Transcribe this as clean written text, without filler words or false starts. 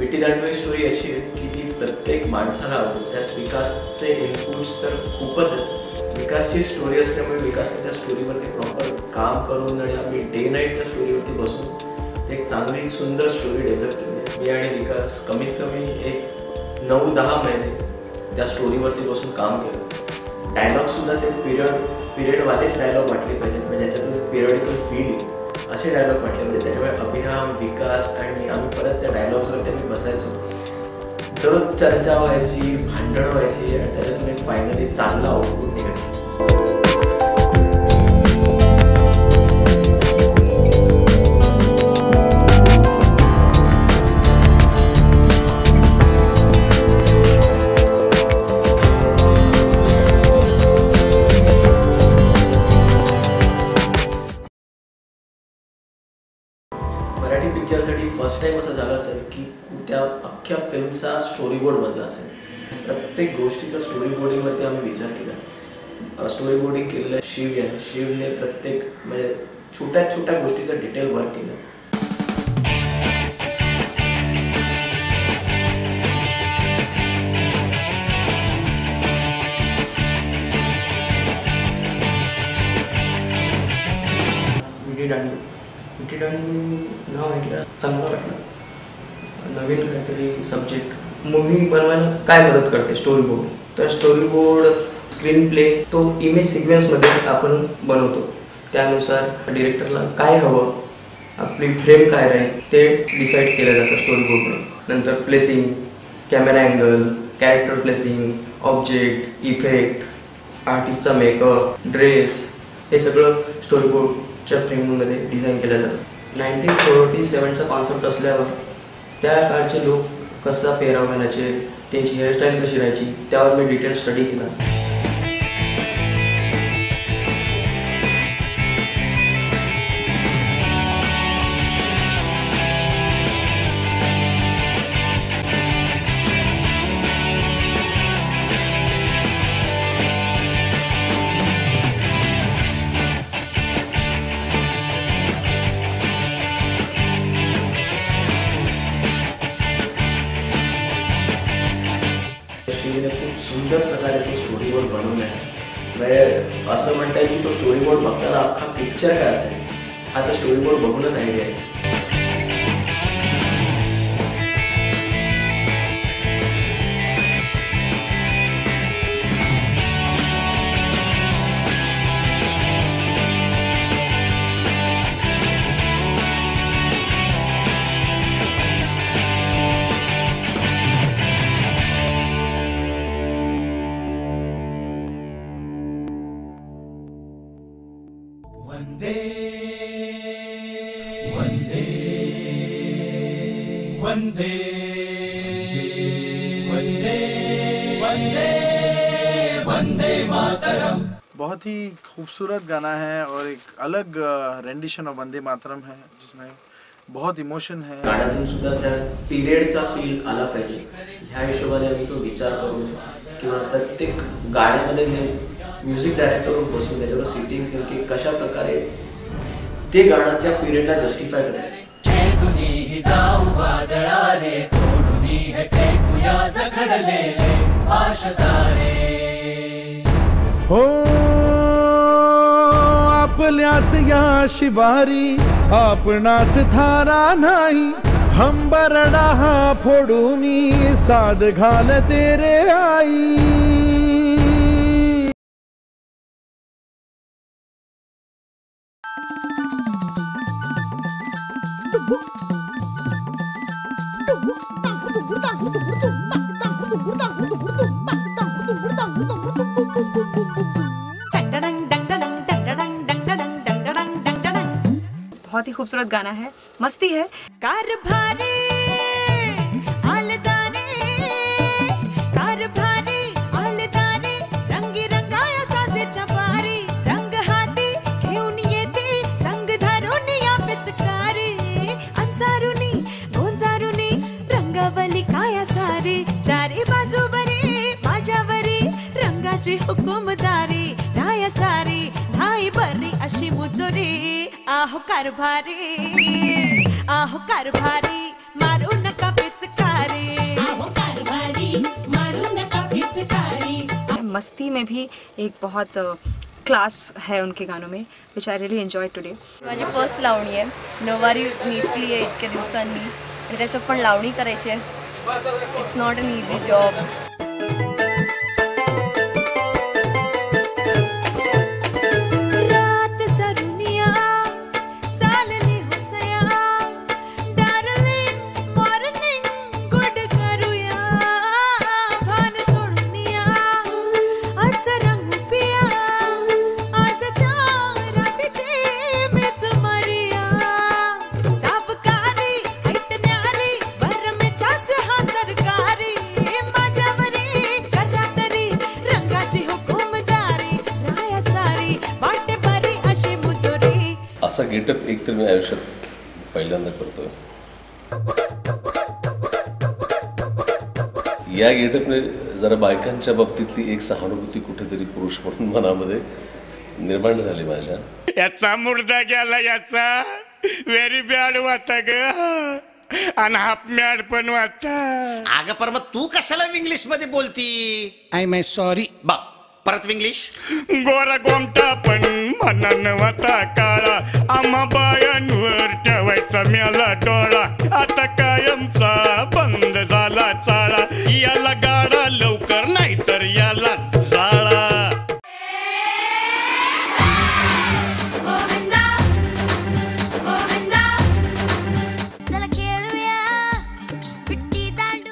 विटी दांडू ही स्टोरी अशी आहे की ती प्रत्येक माणसाला आवडते. त्यात विकासचे इनपुट्स तर खूपच आहेत. विकासची स्टोरी असल्यामुळे विकासने त्या स्टोरीवरती प्रॉपर काम करून आणि आम्ही डे नाईट त्या स्टोरीवरती बसून एक चांगली सुंदर स्टोरी डेव्हलप केली आहे. मी आणि विकास कमीत कमी एक 9-10 महिने त्या स्टोरीवरती बसून काम केलं. डायलॉगसुद्धा ते पिरियडवालेच डायलॉग वाटले पाहिजेत, म्हणजे ज्याच्यातून पिरियडिकल फील येईल असे डायलॉग म्हटले. म्हणजे त्याच्यामुळे अभिराम, विकास आणि मी आम्ही परत त्या डायलॉग्सवरती आम्ही बसायचो. दररोज चर्चा व्हायची, भांडणं व्हायची आणि त्याच्यातून एक फायनली चांगला आउटपुट निघायचं. मराठी पिक्चरसाठी फर्स्ट टाइम असं झालं असेल की त्या अख्ख्या फिल्मचा स्टोरी बोर्ड बनला असेल. प्रत्येक गोष्टीचा स्टोरी बोर्डिंगवरती आम्ही विचार केला. स्टोरी बोर्डिंग केलेलं शिवने प्रत्येक म्हणजे छोट्या छोट्या गोष्टीचं डिटेल वर्क केलं. विटी दांडू नाव ऐकलं चांगलं वाटलं. नवीन काहीतरी सब्जेक्ट. मूव्ही बनवायला काय मदत करते स्टोरी बोर्ड. तर स्टोरी बोर्ड, स्क्रीन प्ले तो इमेज सिक्वेन्समध्ये आपण बनवतो. त्यानुसार डिरेक्टरला काय हवं, आपली फ्रेम काय राहील ते डिसाईड केलं जातं स्टोरी बोर्डवर. नंतर placing, camera angle, character placing, object, effect, आर्टिस्टचा मेकअप, ड्रेस हे सगळं स्टोरी बोर्डच्या फ्रेममध्ये डिझाईन केलं जातं. 1947चा कॉन्सेप्ट असल्यावर त्या काळचे लोक कसा पेहराव घालायचे, त्यांची हेअरस्टाईल कशी राहायची त्यावर मी डिटेल स्टडी केला. शिवने खूप सुंदर प्रकारे तो स्टोरी बोर्ड बनवला आहे. म्हणजे असं म्हणता येईल की तो स्टोरी बोर्ड बघताना अख्खा पिक्चर काय असेल हा तर स्टोरी बोर्ड बघूनच आयडिया आहे. वंदे वंदे वंदे वंदे वंदे वंदे मातरम. बहुत ही खूबसूरत गाना है और एक अलग रेंडिशन ऑफ वंदे मातरम है जिसमें बहुत इमोशन है. गाण्यातून सुद्धा त्या पिरियडचा फील आला पाहिजे ह्या हिशोबाने आम्ही तो विचार करून किंवा प्रत्येक गाण्यामध्ये म्युझिक डायरेक्टरवर बसून त्याच्यावर सिटिंग्स घेऊन की कशा प्रकारे ते गाणं त्या पिरियडला जस्टिफाय करेल. हो आपल्याच या शिवारी आपणास थारा नाही. हंबरडा हा फोडूनी साद घालते रे आई. बहुत ही खूबसूरत गाना है, मस्ती है. हुकुमदारी राय सारी नाई बरी अशी मुजुरी. आहो कारभारी मारू नका पिचकारी. मस्ती में भी एक बहुत क्लास है उनके गानों में, which I really enjoy today. माझी फर्स्ट लावणी आहे, नऊवारी नेसली आहे इतक्या दिवसांनी आणि त्याच्यात पण लावणी करायची आहे. It's not an easy job. असा गेटअप एक तर मी आयुष्यात पहिल्यांदा करतोय. या गेटअपने जरा बायकांच्या बाबतीतली एक सहानुभूती कुठेतरी पुरुष म्हणून मनामध्ये निर्माण झाली माझ्या. याचा मुर्दा गेला, याचा व्हेरी बॅड वाटतं ग, आणि हाफ मॅड पण वाटतं. अगं पर मग तू कशाला इंग्लिश मध्ये बोलती? I my sorry. बा परत इंग्लिश. गोरा गोमटा पण मनान वाता काळा, आम्हा बायांवर ठेवायचा मेला डोळा, आता कायमचा बंद झाला चाळा. याला गाडा